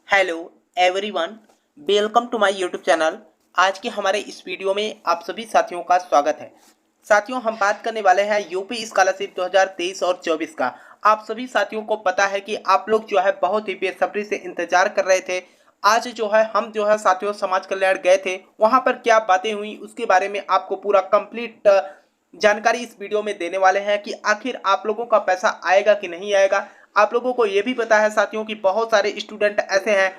Hello everyone, welcome to my YouTube channel. आज के हमारे इस वीडियो में आप सभी साथियों का स्वागत है। साथियों, हम बात करने वाले हैं यूपी स्कॉलरशिप 2023 और 24 का। आप सभी साथियों को पता है कि आप लोग जो है बहुत ही बेसब्री से इंतजार कर रहे थे। आज जो है हम जो है साथियों समाज कल्याण गए थे, वहां पर क्या बातें हुई उसके बारे में आपको पूरा कंप्लीट जानकारी इस वीडियो में देने वाले हैं कि आखिर आप लोगों का पैसा आएगा कि नहीं आएगा। आप लोगों को यह भी पता है साथियों कि बहुत सारे स्टूडेंट ऐसे हैं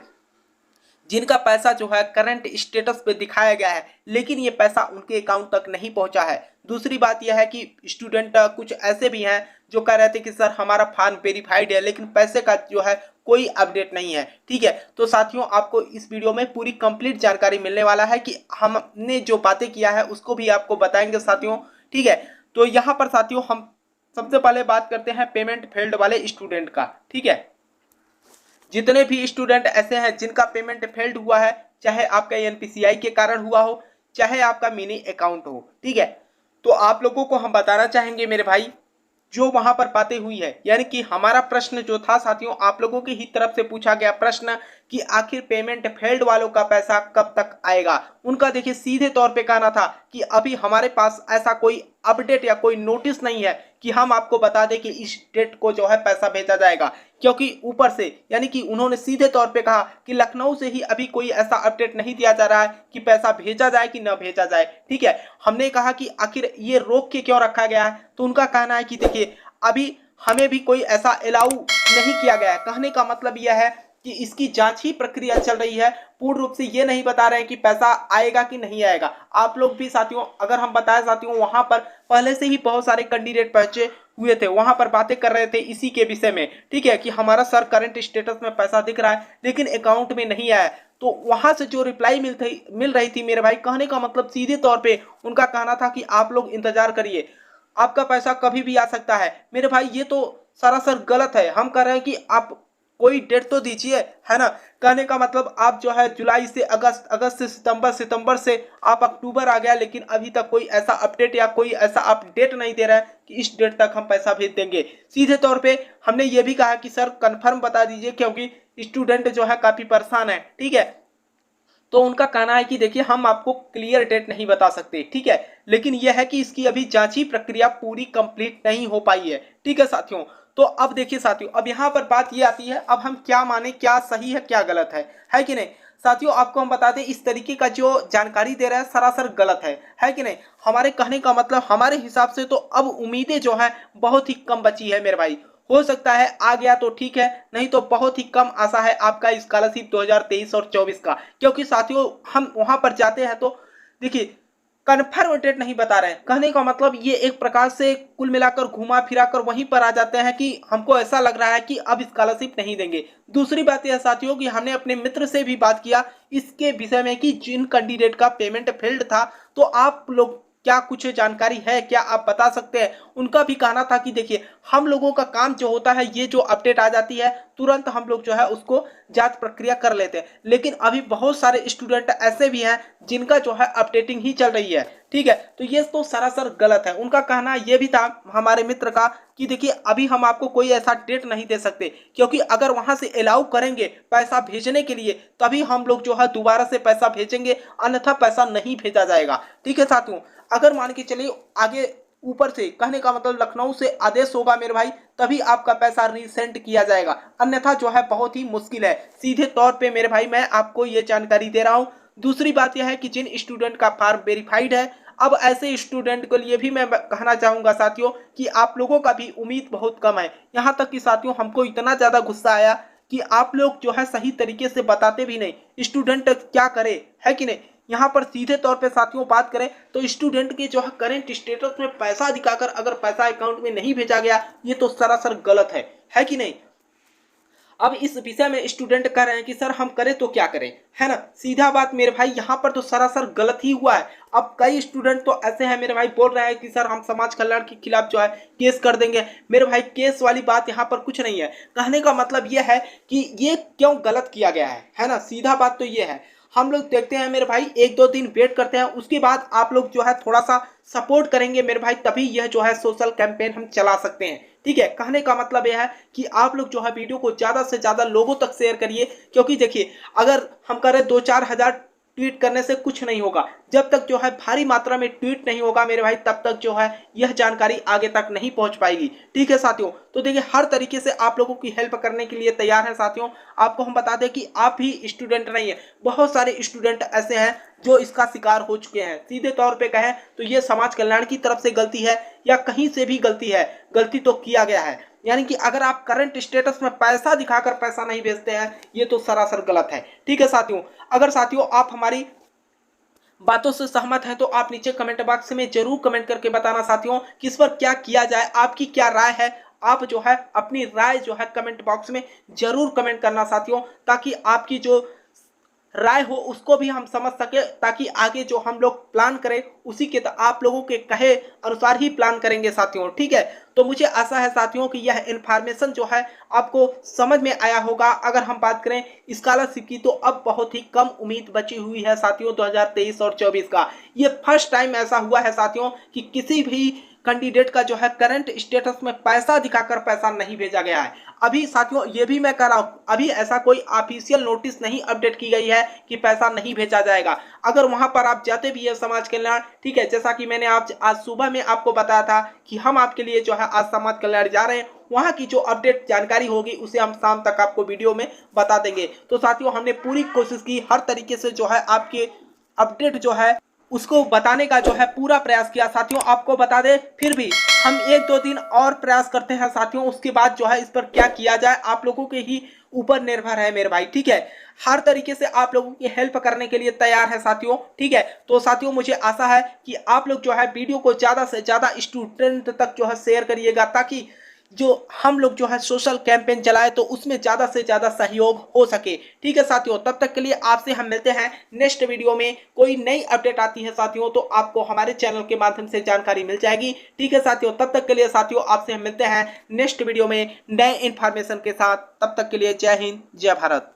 जिनका पैसा जो है करंट स्टेटस पे दिखाया गया है, लेकिन ये पैसा उनके अकाउंट तक नहीं पहुंचा है। दूसरी बात यह है कि स्टूडेंट कुछ ऐसे भी हैं जो कह रहे थे कि सर हमारा फॉर्म वेरीफाइड है, लेकिन पैसे का जो है कोई अपडेट नहीं है। ठीक है, तो साथियों आपको इस वीडियो में पूरी कंप्लीट जानकारी मिलने वाला है कि हमने जो बातें किया है उसको भी आपको बताएंगे साथियों। ठीक है, तो यहाँ पर साथियों हम सबसे पहले बात करते हैं पेमेंट फेल्ड वाले स्टूडेंट का। ठीक है, जितने भी स्टूडेंट ऐसे हैं जिनका पेमेंट फेल्ड हुआ है, चाहे आपका एनपीसीआई के कारण हुआ हो, चाहे आपका मिनी अकाउंट हो, ठीक है, तो आप लोगों को हम बताना चाहेंगे मेरे भाई जो वहां पर बातें हुई है, यानी कि हमारा प्रश्न जो था साथियों आप लोगों की ही तरफ से पूछा गया प्रश्न कि आखिर पेमेंट फेल्ड वालों का पैसा कब तक आएगा। उनका देखिए सीधे तौर पे कहना था कि अभी हमारे पास ऐसा कोई अपडेट या कोई नोटिस नहीं है कि हम आपको बता दें कि इस डेट को जो है पैसा भेजा जाएगा, क्योंकि ऊपर से यानी कि उन्होंने सीधे तौर पे कहा कि लखनऊ से ही अभी कोई ऐसा अपडेट नहीं दिया जा रहा है कि पैसा भेजा जाए कि न भेजा जाए। ठीक है, हमने कहा कि आखिर ये रोक के क्यों रखा गया है, तो उनका कहना है कि देखिए अभी हमें भी कोई ऐसा अलाउ नहीं किया गया है। कहने का मतलब यह है कि इसकी जांच ही प्रक्रिया चल रही है, पूर्ण रूप से ये नहीं बता रहे हैं कि पैसा आएगा कि नहीं आएगा। आप लोग भी साथियों अगर हम बताएं साथियों वहां पर पहले से ही बहुत सारे कैंडिडेट पहुंचे हुए थे, वहां पर बातें कर रहे थे इसी के विषय में। ठीक है, कि हमारा सर करंट स्टेटस में पैसा दिख रहा है लेकिन अकाउंट में नहीं आया। तो वहां से जो रिप्लाई मिल रही थी मेरे भाई, कहने का मतलब सीधे तौर पे उनका कहना था कि आप लोग इंतजार करिए, आपका पैसा कभी भी आ सकता है। मेरे भाई ये तो सरासर गलत है। हम कह रहे हैं कि आप कोई डेट तो दीजिए, है ना। कहने का मतलब आप जो है जुलाई से अगस्त, अगस्त से सितंबर, सितंबर से आप अक्टूबर आ गया, लेकिन अभी तक कोई ऐसा अपडेट या कोई ऐसा अपडेट नहीं दे रहा है कि इस डेट तक हम पैसा भेज देंगे। सीधे तौर पे हमने ये भी कहा कि सर कंफर्म बता दीजिए, क्योंकि स्टूडेंट जो है काफी परेशान है। ठीक है, तो उनका कहना है कि देखिए हम आपको क्लियर डेट नहीं बता सकते। ठीक है, लेकिन यह है कि इसकी अभी जांची प्रक्रिया पूरी कंप्लीट नहीं हो पाई है। ठीक है साथियों, तो अब देखिए साथियों अब यहाँ पर बात ये आती है, अब हम क्या माने, क्या सही है क्या गलत है कि नहीं। साथियों आपको हम बता दें इस तरीके का जो जानकारी दे रहा है सरासर गलत है कि नहीं। हमारे कहने का मतलब हमारे हिसाब से तो अब उम्मीदें जो है बहुत ही कम बची है मेरे भाई। हो सकता है आ गया तो ठीक है, नहीं तो बहुत ही कम आशा है आपका स्कॉलरशिप 2023 और 24 का, क्योंकि साथियों हम वहां पर जाते हैं तो देखिए कन्फर्म डेट नहीं बता रहे हैं। कहने का मतलब ये एक प्रकार से कुल मिलाकर घुमा फिरा कर वहीं पर आ जाते हैं कि हमको ऐसा लग रहा है कि अब स्कॉलरशिप नहीं देंगे। दूसरी बात यह साथियों कि हमने अपने मित्र से भी बात किया इसके विषय में कि जिन कैंडिडेट का पेमेंट फेल्ड था, तो आप लोग क्या कुछ जानकारी है, क्या आप बता सकते हैं। उनका भी कहना था कि देखिए हम लोगों का काम जो होता है, ये जो अपडेट आ जाती है तुरंत हम लोग जो है उसको जांच प्रक्रिया कर लेते हैं, लेकिन अभी बहुत सारे स्टूडेंट ऐसे भी हैं जिनका जो है अपडेटिंग ही चल रही है। ठीक है, तो ये तो सरासर गलत है। उनका कहना ये भी था हमारे मित्र का कि देखिए अभी हम आपको कोई ऐसा डेट नहीं दे सकते, क्योंकि अगर वहां से अलाउ करेंगे पैसा भेजने के लिए तभी हम लोग जो है दोबारा से पैसा भेजेंगे, अन्यथा पैसा नहीं भेजा जाएगा। ठीक है साथियों, अगर मान के चलिए आगे ऊपर से कहने का मतलब लखनऊ से आदेश होगा मेरे भाई, तभी आपका पैसा रीसेंड किया जाएगा, अन्यथा जो है बहुत ही मुश्किल है। सीधे तौर पे मेरे भाई मैं आपको ये जानकारी दे रहा हूं। दूसरी बात यह है कि जिन स्टूडेंट का फॉर्म वेरीफाइड है, अब ऐसे स्टूडेंट के लिए भी मैं कहना चाहूंगा साथियों कि आप लोगों का भी उम्मीद बहुत कम है। यहाँ तक कि साथियों हमको इतना ज्यादा गुस्सा आया कि आप लोग जो है सही तरीके से बताते भी नहीं स्टूडेंट क्या करे, है कि नहीं। यहाँ पर सीधे तौर पे साथियों बात करें तो स्टूडेंट के जो है करंट स्टेटस में पैसा दिखाकर अगर पैसा अकाउंट में नहीं भेजा गया, ये तो सरासर गलत है कि नहीं। अब इस विषय में स्टूडेंट कह रहे हैं कि सर हम करें तो क्या करें, है ना। सीधा बात मेरे भाई यहाँ पर तो सरासर गलत ही हुआ है। अब कई स्टूडेंट तो ऐसे हैं मेरे भाई बोल रहे हैं कि सर हम समाज कल्याण के खिलाफ जो है केस कर देंगे। मेरे भाई केस वाली बात यहाँ पर कुछ नहीं है। कहने का मतलब यह है कि ये क्यों गलत किया गया है ना। सीधा बात तो ये है, हम लोग देखते हैं मेरे भाई एक दो दिन वेट करते हैं, उसके बाद आप लोग जो है थोड़ा सा सपोर्ट करेंगे मेरे भाई, तभी यह जो है सोशल कैंपेन हम चला सकते हैं। ठीक है, कहने का मतलब यह है कि आप लोग जो है वीडियो को ज़्यादा से ज़्यादा लोगों तक शेयर करिए, क्योंकि देखिए अगर हम करें 2-4 हज़ार ट्वीट करने से कुछ नहीं होगा। जब तक जो है भारी मात्रा में ट्वीट नहीं होगा मेरे भाई, तब तक जो है यह जानकारी आगे तक नहीं पहुंच पाएगी। ठीक है साथियों, तो देखिए हर तरीके से आप लोगों की हेल्प करने के लिए तैयार है साथियों। आपको हम बता दें कि आप ही स्टूडेंट नहीं है, बहुत सारे स्टूडेंट ऐसे हैं जो इसका शिकार हो चुके हैं। सीधे तौर पे कहें तो ये समाज कल्याण की तरफ से गलती है या कहीं से भी गलती है, गलती तो किया गया है। यानी कि अगर आप करंट स्टेटस में पैसा दिखाकर पैसा नहीं भेजते हैं, ये तो सरासर गलत है। ठीक है साथियों, अगर साथियों आप हमारी बातों से सहमत हैं तो आप नीचे कमेंट बॉक्स में जरूर कमेंट करके बताना साथियों कि इस पर क्या किया जाए, आपकी क्या राय है। आप जो है अपनी राय जो है कमेंट बॉक्स में जरूर कमेंट करना साथियों, ताकि आपकी जो राय हो उसको भी हम समझ सके, ताकि आगे जो हम लोग प्लान करें उसी के आप लोगों के कहे अनुसार ही प्लान करेंगे साथियों। ठीक है, तो मुझे आशा है साथियों कि यह इन्फॉर्मेशन जो है आपको समझ में आया होगा। अगर हम बात करें स्कॉलरशिप की तो अब बहुत ही कम उम्मीद बची हुई है साथियों 2023 और 24 का। ये फर्स्ट टाइम ऐसा हुआ है साथियों कि किसी भी कैंडिडेट का जो है करंट स्टेटस में पैसा दिखाकर पैसा नहीं भेजा गया है। अभी साथियों ये भी मैं कह रहा हूं, अभी ऐसा कोई ऑफिशियल नोटिस नहीं अपडेट की गई है कि पैसा नहीं भेजा जाएगा। अगर वहां पर आप जाते भी है समाज कल्याण, ठीक है, जैसा कि मैंने आज सुबह में आपको बताया था कि हम आपके लिए जो है आज समाज कल्याण जा रहे हैं, वहां की जो अपडेट जानकारी होगी उसे हम शाम तक आपको वीडियो में बता देंगे। तो साथियों हमने पूरी कोशिश की, हर तरीके से जो है आपके अपडेट जो है उसको बताने का जो है पूरा प्रयास किया साथियों। आपको बता दें फिर भी हम 1-2 दिन और प्रयास करते हैं साथियों, उसके बाद जो है इस पर क्या किया जाए आप लोगों के ही ऊपर निर्भर है मेरे भाई। ठीक है, हर तरीके से आप लोगों की हेल्प करने के लिए तैयार है साथियों। ठीक है, तो साथियों मुझे आशा है कि आप लोग जो है वीडियो को ज़्यादा से ज़्यादा स्टूडेंट तक जो है शेयर करिएगा, ताकि जो हम लोग जो है सोशल कैंपेन चलाए तो उसमें ज़्यादा से ज़्यादा सहयोग हो सके। ठीक है साथियों, तब तक के लिए आपसे हम मिलते हैं नेक्स्ट वीडियो में। कोई नई अपडेट आती है साथियों तो आपको हमारे चैनल के माध्यम से जानकारी मिल जाएगी। ठीक है साथियों, तब तक के लिए साथियों आपसे हम मिलते हैं नेक्स्ट वीडियो में नए इन्फॉर्मेशन के साथ। तब तक के लिए जय हिंद, जय भारत।